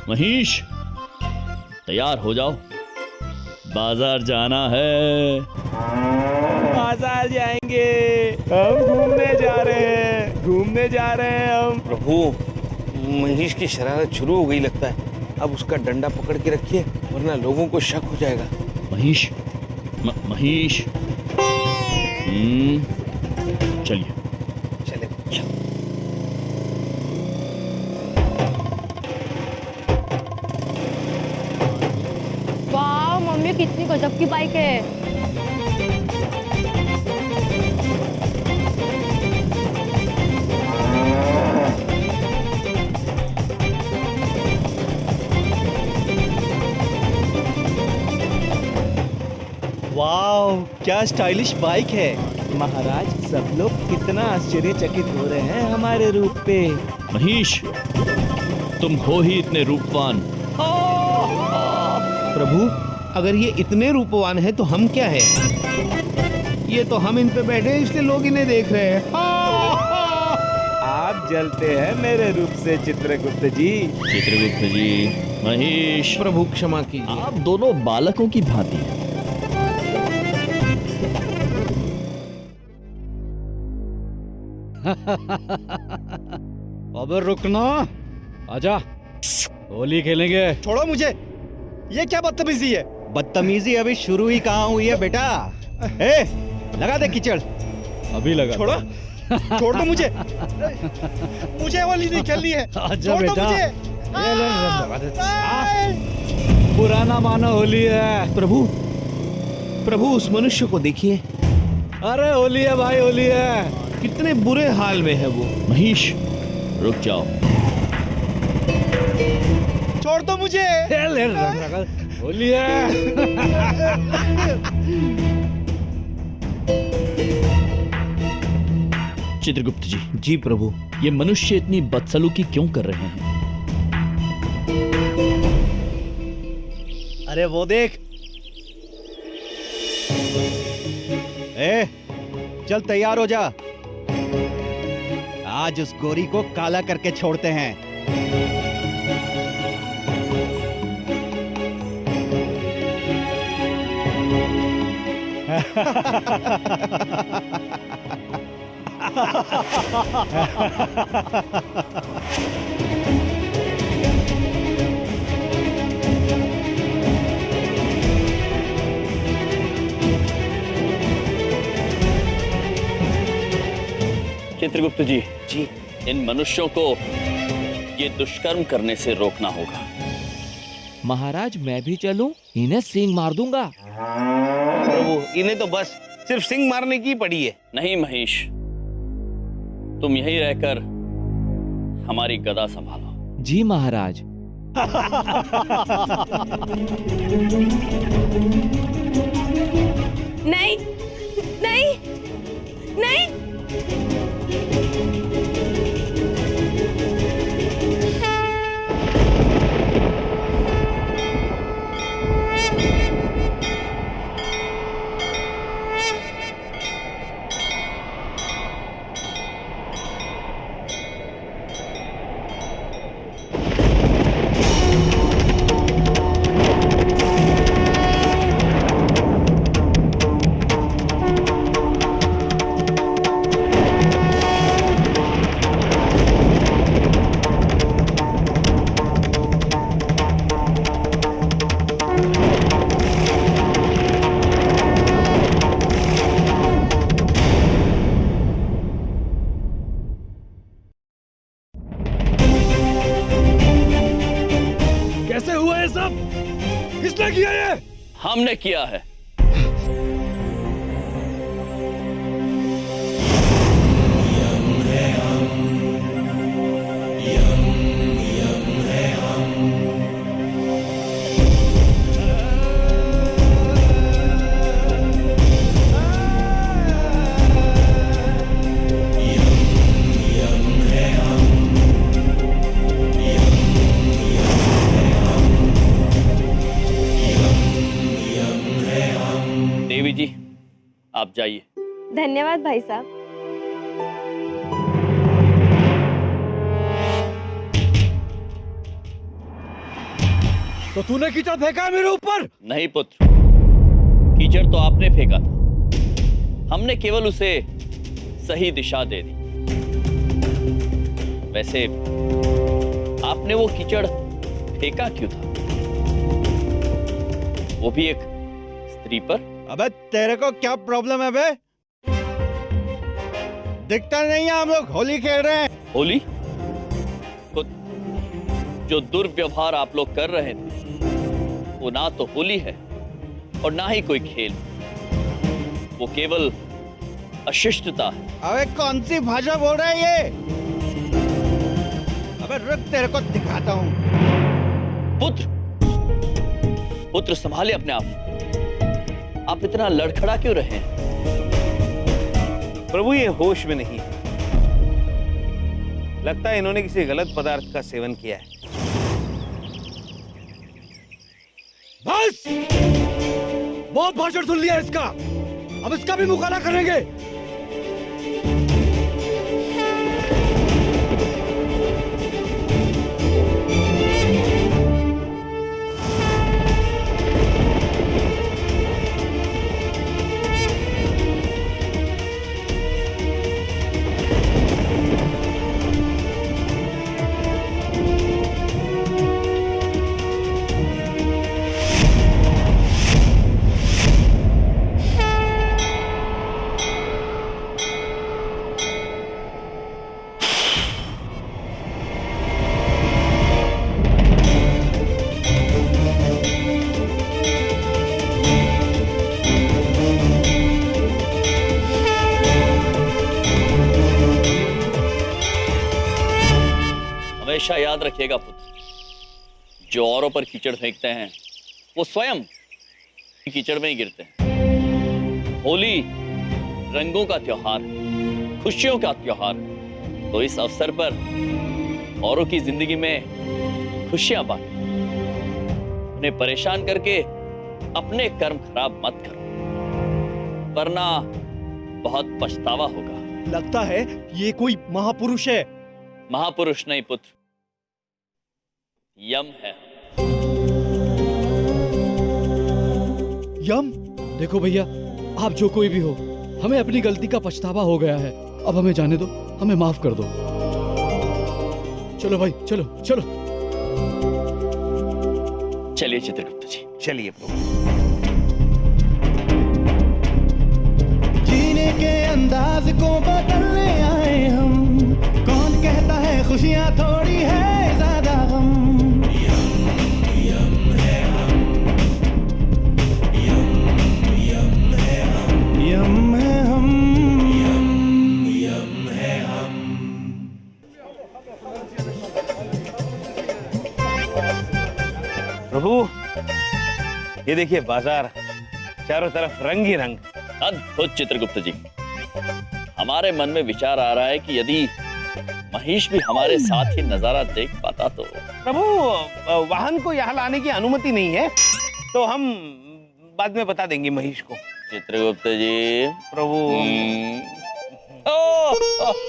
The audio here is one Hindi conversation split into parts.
महेश, तैयार हो जाओ, बाजार जाना है। बाजार जाएंगे? हम घूमने जा रहे हैं, घूमने जा रहे हैं हम। प्रभु, महेश की शरारत शुरू हो गई लगता है। अब उसका डंडा पकड़ के रखिए, वरना लोगों को शक हो जाएगा। महेश, महेश, चलिए। चले। वाह मम्मी, कितनी गजब की बाइक है। वाह, क्या स्टाइलिश बाइक है। महाराज, सब लोग कितना आश्चर्यचकित हो रहे हैं हमारे रूप पे। महेश, तुम हो ही इतने रूपवान। प्रभु, अगर ये इतने रूपवान है तो हम क्या है? ये तो हम इन पे बैठे हैं, इसलिए लोग इन्हें देख रहे हैं। आप जलते हैं मेरे रूप से चित्रगुप्त जी। चित्रगुप्त जी, महेश, प्रभु क्षमा कीजिए। आप दोनों बालकों की भांति हैं। अबे रुकना, आजा, होली खेलेंगे। छोड़ो मुझे, ये क्या बदतमीजी है? बदतमीजी अभी शुरू ही कहाँ हुई है बेटा। ए, लगा दे कीचड़। अभी लगा। छोड़ो, छोड़ दो मुझे। मुझे होली नहीं खेलनी है। आजा छोड़ दो बेटा। मुझे। ये ले, लगा दे। पुराना माना होली है। प्रभु, प्रभु उस मनुष्य को देखिए, अरे होली है भाई, होली है। कितने बुरे हाल में है वो। महेश, रुक जाओ। छोड़ दो मुझे। ले, लगा, होली है। चित्रगुप्त जी, जी प्रभु। ये मनुष्य इतनी बदसलूकी क्यों कर रहे हैं? अरे वो देख। ए, चल तैयार हो जा। आज उस गोरी को काला करके छोड़ते हैं। चित्रगुप्त जी, इन मनुष्यों को ये दुष्कर्म करने से रोकना होगा। महाराज, मैं भी चलूं? इन्हें सींग मार दूंगा। प्रभु, इन्हें तो बस सिर्फ सिंग मारने की पड़ी है। नहीं महेश, तुम यहीं रहकर हमारी गदा संभालो। जी महाराज। नहीं नहीं नहीं। कैसे हुआ ये सब? किसने किया ये? हमने किया है। देवी जी, आप जाइए। धन्यवाद भाई साहब। तो तूने कीचड़ फेंका है मेरे ऊपर? नहीं पुत्र, कीचड़ तो आपने फेंका था, हमने केवल उसे सही दिशा दे दी। वैसे आपने वो कीचड़ फेंका क्यों था? वो भी एक स्त्री पर? अबे तेरे को क्या प्रॉब्लम है बे? दिखता नहीं है हम लोग होली खेल रहे हैं। होली? तो जो दुर्व्यवहार आप लोग कर रहे थे वो ना तो होली है और ना ही कोई खेल, वो केवल अशिष्टता है। अबे कौन सी भाषा बोल रहा है ये? अबे रुक, तेरे को दिखाता हूँ। पुत्र, पुत्र संभाले अपने आप। आप इतना लड़खड़ा क्यों रहे हैं? प्रभु ये होश में नहीं है, लगता है इन्होंने किसी गलत पदार्थ का सेवन किया है। बस बहुत भाषण सुन लिया इसका, अब इसका भी मुकाबला करेंगे। हमेशा याद रखिएगा पुत्र, जो औरों पर कीचड़ फेंकते हैं वो स्वयं कीचड़ में ही गिरते हैं। होली रंगों का त्योहार, खुशियों का त्योहार, तो इस अवसर पर औरों की जिंदगी में खुशियां बांटो, उन्हें परेशान करके अपने कर्म खराब मत करो, वरना बहुत पछतावा होगा। लगता है ये कोई महापुरुष है। महापुरुष नहीं पुत्र, यम है। यम? देखो भैया, आप जो कोई भी हो, हमें अपनी गलती का पछतावा हो गया है। अब हमें जाने दो, हमें माफ कर दो। चलो भाई, चलो चलो। चलिए चित्रगुप्त जी, चलिए प्रभु। जीने के अंदाज को बदलने आए हम, कौन कहता है खुशियां थोड़ी है ज्यादा हम। यम है हम। प्रभु ये देखिए बाजार, चारों तरफ रंग ही रंग। अद्भुत चित्रगुप्त जी, हमारे मन में विचार आ रहा है कि यदि महिष भी हमारे साथ ही नजारा देख पाता तो। प्रभु वाहन को यहाँ लाने की अनुमति नहीं है, तो हम बाद में बता देंगे महिष को। चित्रगुप्त जी प्रभु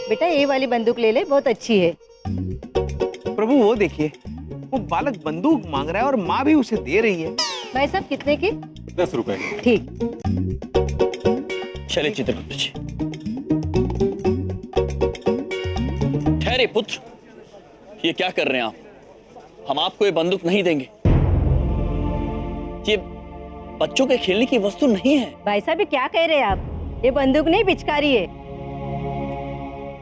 बेटा ये वाली बंदूक ले ले, बहुत अच्छी है। प्रभु वो देखिए, वो बालक बंदूक मांग रहा है और माँ भी उसे दे रही है। भाई साहब कितने की? 10 रुपए। ठीक। चले चित्रगुप्त जी। ठहरे पुत्र, ये क्या कर रहे हैं आप? हम आपको ये बंदूक नहीं देंगे, ये बच्चों के खेलने की वस्तु नहीं है। भाई साहब ये क्या कह रहे हैं आप? ये बंदूक नहीं, पिचकारी है।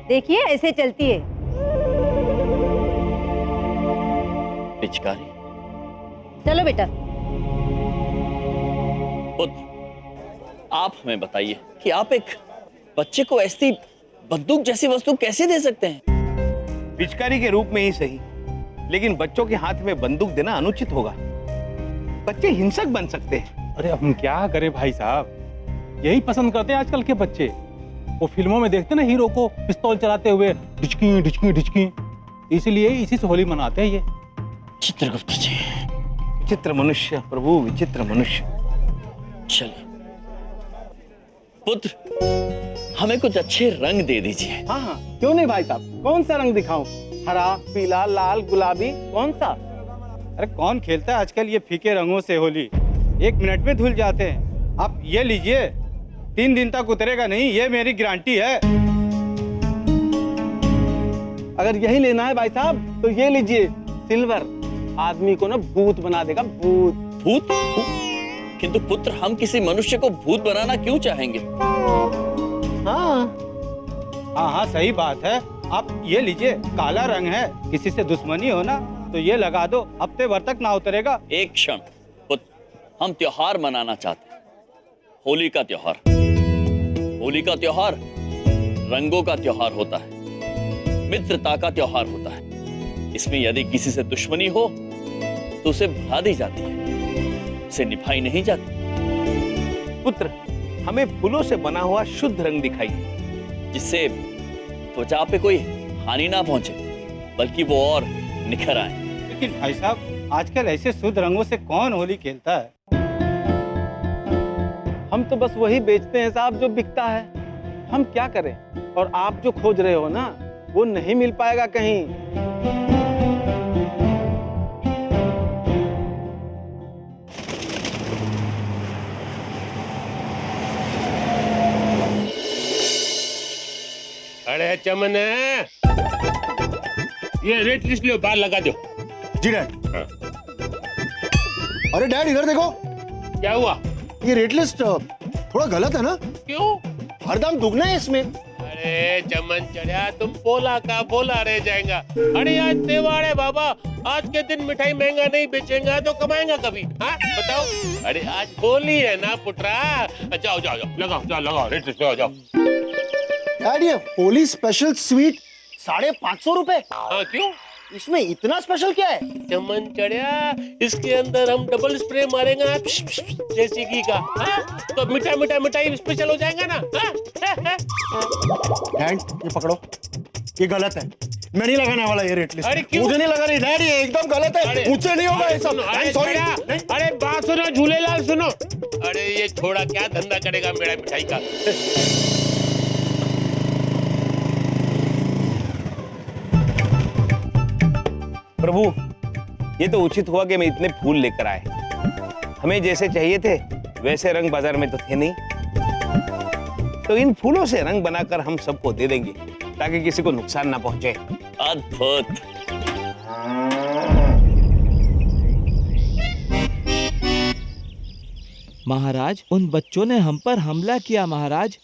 देखिए ऐसे चलती है। पिचकारी? चलो बेटा। पुत्र, आप हमें बताइए कि आप एक बच्चे को ऐसी बंदूक जैसी वस्तु कैसे दे सकते हैं? पिचकारी के रूप में ही सही, लेकिन बच्चों के हाथ में बंदूक देना अनुचित होगा। बच्चे हिंसक बन सकते हैं। अरे हम क्या करें भाई साहब, यही पसंद करते हैं आजकल के बच्चे। वो फिल्मों में देखते ना हीरो को पिस्तौल चलाते हुए डिचकी डिचकी डिचकी, इसीलिए इसी से होली मनाते हैं ये। चित्रगुप्त जी, विचित्र मनुष्य प्रभु, विचित्र मनुष्य। चलिए पुत्र, हमें कुछ अच्छे रंग दे दीजिए। हाँ हाँ, क्यों नहीं भाई साहब। कौन सा रंग दिखाऊं? हरा, पीला, लाल, गुलाबी, कौन सा? अरे कौन खेलता है आजकल ये फीके रंगों से होली, 1 मिनट में धुल जाते हैं। आप ये लीजिए, 3 दिन तक उतरेगा नहीं, ये मेरी गारंटी है। अगर यही लेना है भाई साहब तो ये लीजिए, सिल्वर। आदमी को ना भूत बना देगा, भूत। भूत? किंतु पुत्र, हम किसी मनुष्य को भूत बनाना क्यों चाहेंगे? हाँ सही बात है। आप ये लीजिए, काला रंग है, किसी से दुश्मनी हो ना तो ये लगा दो, हफ्ते भर तक ना उतरेगा। एक क्षण पुत्र, हम त्योहार मनाना चाहते हैं, होली का त्योहार। होली का त्योहार रंगों का त्योहार होता है, मित्रता का त्योहार होता है। इसमें यदि किसी से दुश्मनी हो तो उसे भुला दी जाती है, उसे निभाई नहीं जाती। पुत्र, हमें फूलों से बना हुआ शुद्ध रंग दिखाइए, जिससे त्वचा पे कोई हानि ना पहुंचे, बल्कि वो और निखर आए। लेकिन भाई साहब, आजकल ऐसे शुद्ध रंगों से कौन होली खेलता है? हम तो बस वही बेचते हैं साहब जो बिकता है। हम क्या करें? और आप जो खोज रहे हो ना, वो नहीं मिल पाएगा कहीं। अरे चमन, ये रेट लिस्ट लो, बाहर लगा दो। जी डैड। अरे डैड इधर देखो, क्या हुआ? ये रेट लिस्ट थोड़ा गलत है ना? क्यों? हर दाम दुगना है इसमें। अरे चमन चढ़िया, तुम बोला का बोला रह जाएगा। अरे आज त्योहार है बाबा, आज के दिन मिठाई महंगा नहीं बेचेंगे तो कमाएंगा कभी? हाँ बताओ। अरे आज होली है ना पुत्रा। जाओ जाओ जाओ, लगाओ, जाओ लगाओ, रेट लिस्ट लगाओ, जाओ। डैड ये होली स्पेशल स्वीट 550 रुपए। हाँ क्यों? इसमें इतना स्पेशल क्या है? चमन चढ़िया, इसके अंदर हम डबल स्प्रे मारेंगे देसी घी का। तो मीठा मीठा मिठाई स्पेशल हो जाएगा ना। डैड ये पकड़ो, ये गलत है, मैं नहीं लगाने वाला ये रेट लिस्ट। अरे क्यों? मुझे नहीं लगानी डैड, ये एकदम गलत है, मुझसे नहीं होगा ये सब। अरे सॉरी। अरे बात सुनो, झूलेलाल सुनो। अरे ये छोड़ा क्या धंधा करेगा मेरा मिठाई का? प्रभु, ये तो उचित हुआ कि मैं इतने फूल लेकर आए। हमें जैसे चाहिए थे वैसे रंग बाजार में तो थे नहीं, तो इन फूलों से रंग बनाकर हम सबको दे देंगे ताकि किसी को नुकसान ना पहुंचे। अद्भुत। महाराज, उन बच्चों ने हम पर हमला किया महाराज।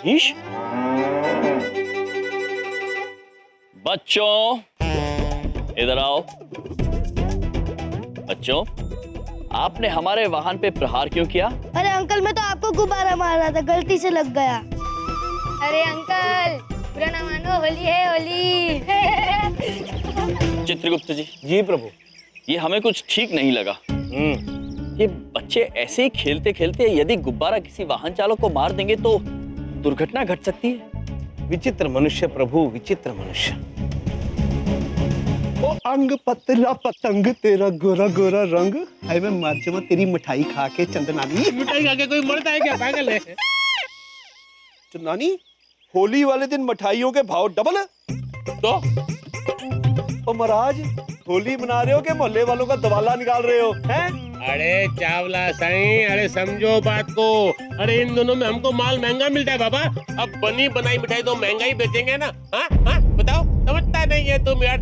ईश? बच्चों इधर आओ। बच्चों, आपने हमारे वाहन पे प्रहार क्यों किया? अरे अंकल, मैं तो आपको गुब्बारा मार रहा था, गलती से लग गया। अरे अंकल, बुरा ना मानो, होली है होली। चित्रगुप्त जी। जी प्रभु। ये हमें कुछ ठीक नहीं लगा। ये बच्चे ऐसे ही खेलते खेलते यदि गुब्बारा किसी वाहन चालक को मार देंगे तो दुर्घटना घट सकती है। विचित्र मनुष्य प्रभु, विचित्र मनुष्य। ओ अंग पतला पतंग तेरा गोरा गोरा रंग, है मैं मर जाऊं तेरी मिठाई खा के चंदनानी। मिठाई खा के कोई मरता है क्या? पागल है? चंदनानी, होली वाले दिन मिठाइयों के भाव डबल है तो? ओ महाराज, होली मना रहे हो कि मोहल्ले वालों का दवाला निकाल रहे हो हैं? अरे चावला साईं, अरे समझो बात को। अरे इन दोनों में हमको माल महंगा मिलता है बाबा, अब बनी बनाई मिठाई तो महंगा ही बेचेंगे ना। हाँ हाँ बताओ, समझता नहीं है तुम यार।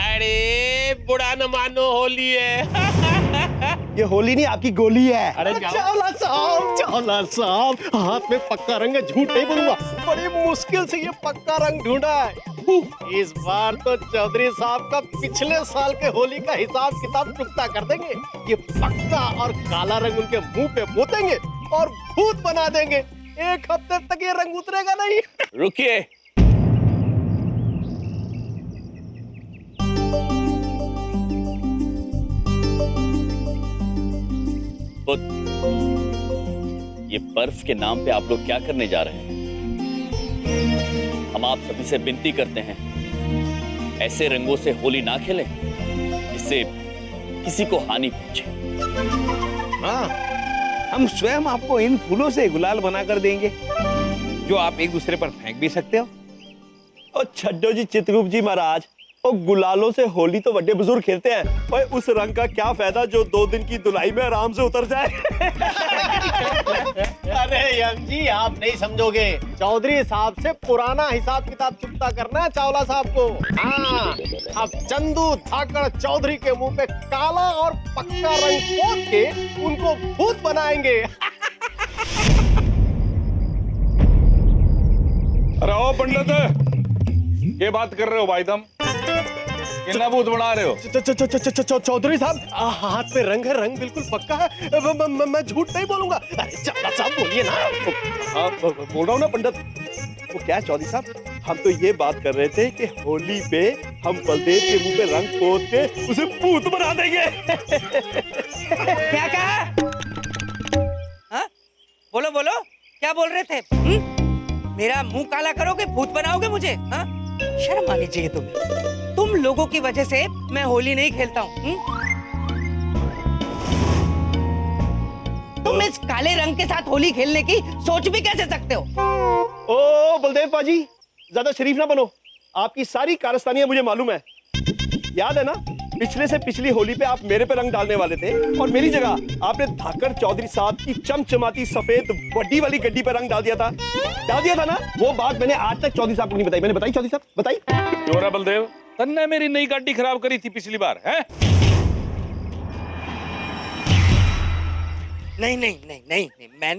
अरे बुरा न मानो, होली है। ये होली नहीं, आपकी गोली है। अरे जाओ। चावला साहब, हाथ में पक्का रंग है, झूठ नहीं बोलूंगा। बड़ी मुश्किल से ये पक्का रंग ढूंढा है। इस बार तो चौधरी साहब का पिछले साल के होली का हिसाब किताब चुकता कर देंगे। ये पक्का और काला रंग उनके मुंह पे पोतेंगे और भूत बना देंगे। 1 हफ्ते तक ये रंग उतरेगा नहीं। रुकिए। ये बर्फ के नाम पे आप लोग क्या करने जा रहे हैं? हम आप सभी से विनती करते हैं, ऐसे रंगों से होली ना खेलें जिससे किसी को हानि पहुंचे। हाँ, हम स्वयं आपको इन फूलों से गुलाल बनाकर देंगे जो आप एक दूसरे पर फेंक भी सकते हो। और छड्डो जी चित्रगुप्त जी महाराज, और गुलालों से होली तो बड़े बुजुर्ग खेलते हैं, ओए उस रंग का क्या फायदा जो 2 दिन की धुलाई में आराम से उतर जाए। अरे यंग जी आप नहीं समझोगे, चौधरी साहब से पुराना हिसाब किताब चुकता करना है चावला साहब को। हाँ, अब चंदू धाकड़ चौधरी के मुंह पे काला और पक्का रंग पोत के उनको भूत बनाएंगे। अरे ओ पंडित, ये बात कर रहे हो भाई तुम? कितना भूत बना रहे हो? चौधरी साहब हाथ पे रंग है, रंग बिल्कुल पक्का है, मैं झूठ नहीं बोलूंगा। अरे चावला साहब बोलिए ना। हाँ बोल रहा हूँ ना पंडित। वो क्या है चौधरी साहब, हम तो ये बात कर रहे थे कि होली पे हम बलदेव के मुंह पे रंग पोत के उसे भूत बना देंगे। क्या कहा? हाँ? बोलो बोलो, क्या बोल रहे थे? मेरा मुंह काला करोगे, भूत बनाओगे मुझे? हाँ? शर्म आनी चाहिए तुम्हें। तुम लोगों की वजह से मैं होली नहीं खेलता हूँ। तुम इस काले रंग के साथ होली खेलने की सोच भी कैसे सकते हो? ओ बलदेव पाजी, ज्यादा शरीफ ना बनो, आपकी सारी कारस्तानियां मुझे मालूम है। याद है ना, पिछले से पिछली होली पे आप मेरे पे रंग डालने वाले थे और मेरी जगह आपने धाकड़ चौधरी साहब की चमचमाती सफेद बड़ी वाली गड्डी पे रंग डाल दिया था ना। वो बात मैंने आज तक चौधरी साहब को नहीं बताई। मैंने बताई चौधरी साहब? बताई क्यों रे बलदेव, तन्ने मेरी नई गाड़ी खराब करी थी पिछली बार है? नहीं नहीं नहीं नहीं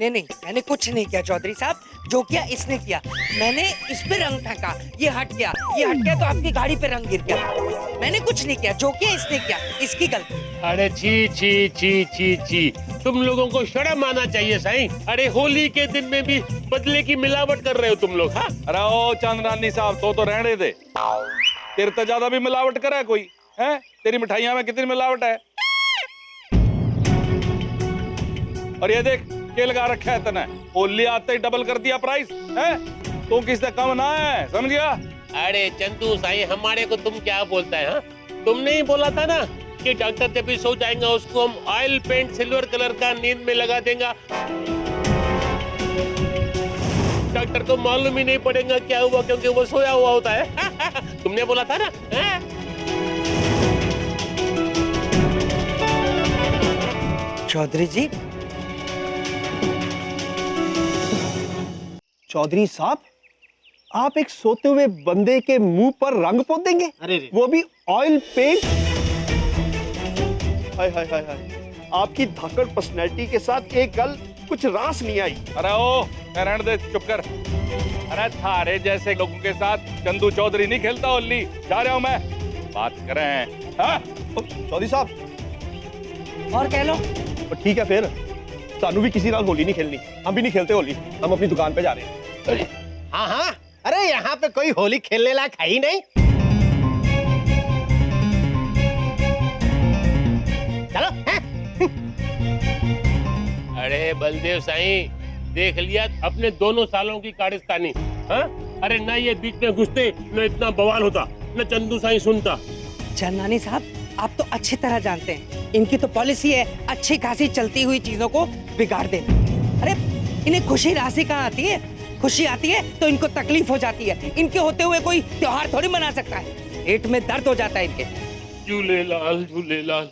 नहीं, मैंने कुछ नहीं किया चौधरी साहब। जो किया इसने किया। मैंने इस पे रंग फेंका, ये हट गया तो आपकी गाड़ी पे रंग गिर गया। मैंने कुछ नहीं किया, जो किया इसने किया, इसकी गलती। अरे छी छी छी छी छी, तुम लोगों को शर्म आना चाहिए साईं। अरे होली के दिन में भी बदले की मिलावट कर रहे हो तुम लोग। हाँ अरे ओ चंद्रानी साहब, तो रहने दे। तेरे तो ज्यादा भी मिलावट करा है कोई है? तेरी मिठाइयां में कितनी मिलावट है? और ये देख के लगा रखा है तने, होली आते ही डबल कर दिया प्राइस है। तू किससे कम ना है, समझ गया? अरे चंदू साईं, हमारे को तुम क्या बोलता है? हाँ? तुमने ही बोला था ना कि डॉक्टर जब भी सो जाएगा उसको हम ऑयल पेंट सिल्वर कलर का नींद में लगा देंगे। डॉक्टर को मालूम ही नहीं पड़ेगा क्या हुआ, क्योंकि वो सोया हुआ होता है। तुमने बोला था ना। चौधरी जी, चौधरी साहब, आप एक सोते हुए बंदे के मुंह पर रंग पोत देंगे? अरे वो भी ऑयल पेंट? हाय हाय हाय हाय, आपकी धाकड़ पर्सनैलिटी के साथ एक गल कुछ रास नहीं आई। अरे ओ रहने दे, चुप कर। अरे थारे जैसे लोगों के साथ चंदू चौधरी नहीं खेलता होली। जा रहा हूं मैं, बात करें। हाँ? चौधरी साहब और कह लो। ठीक है फिर, सानू भी किसी नाल होली नहीं खेलनी, हम भी नहीं खेलते होली, हम अपनी दुकान पे जा रहे हैं। हाँ हाँ, अरे यहाँ पे कोई होली खेलने लायक है ही नहीं। चलो। अरे बलदेव साईं, देख लिया अपने दोनों सालों की कारस्तानी। हाँ? अरे ना ये बीच में घुसते, न इतना बवाल होता, न चंदू साईं सुनता। चंदानी साहब, आप तो अच्छी तरह जानते हैं इनकी तो पॉलिसी है अच्छी खासी चलती हुई चीजों को बिगाड़ देना। अरे इन्हें खुशी राशि कहाँ आती है? खुशी आती है तो इनको तकलीफ हो जाती है। इनके होते हुए कोई त्योहार थोड़ी मना सकता है। पेट में दर्द हो जाता है इनके। झूलेलाल झूलेलाल।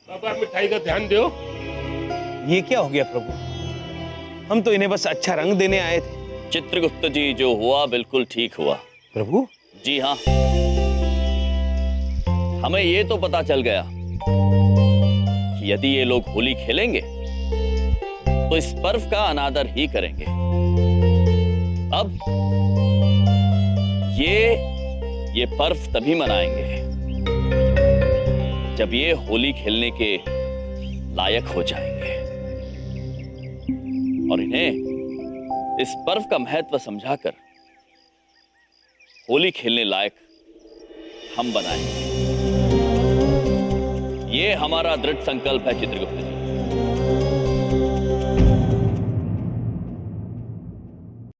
बाबा मिठाई का ध्यान दो। ये क्या हो गया प्रभु? हम तो इन्हें बस अच्छा रंग देने आए थे। चित्रगुप्त जी, जो हुआ बिल्कुल ठीक हुआ। प्रभु? जी हाँ, हमें ये तो पता चल गया कि यदि ये लोग होली खेलेंगे तो इस पर्व का अनादर ही करेंगे। अब ये पर्व तभी मनाएंगे जब ये होली खेलने के लायक हो जाएंगे और इन्हें इस पर्व का महत्व समझाकर होली खेलने लायक हम बनाएंगे। ये हमारा दृढ़ संकल्प है चित्रगुप्त जी।